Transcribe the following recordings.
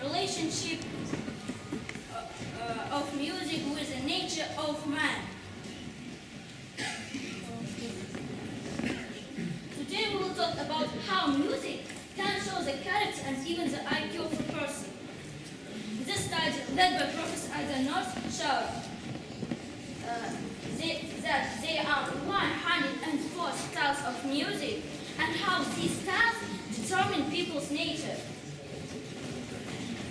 relationship of music with the nature of man. Today we will talk about how music can show the character and even the IQ of a person. This study, led by Professor Ada North, showed that there are 104 styles of music and how these styles determine people's nature.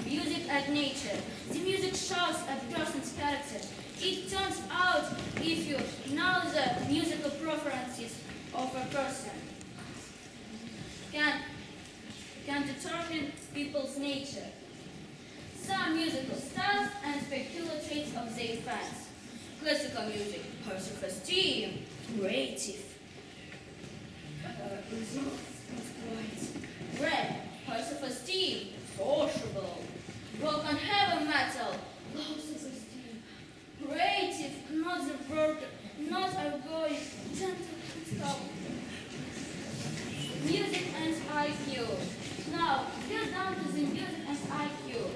Music and nature. The music shows a person's character. It turns out if you know the musical preferences of a person can determine people's nature. Some musical styles and peculiar traits of their fans. Classical music, high self-esteem, creative. Rap, high self-esteem, sociable. Rock and heavy metal, low self-esteem. Creative, not the word, not outgoing, gentle and calm. Music and IQ. Now, get down to the music and IQ.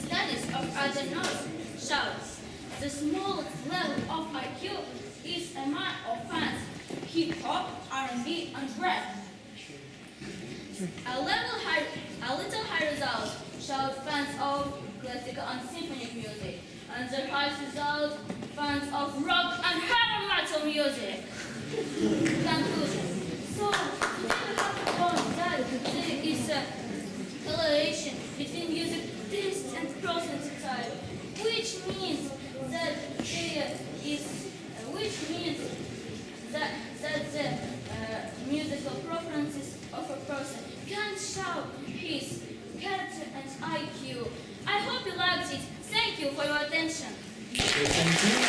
Studies of Adenauer show the smallest level of IQ is among of fans hip-hop, R&B, and rap. A little high result showed fans of classical and symphonic music, and the highest result fans of rock and heavy metal music. Conclusion. So, today we have found that there is a correlation between music taste and personality type, which means that the musical preferences of a person can show his character and IQ. I hope you liked it. Thank you for your attention. Thank you.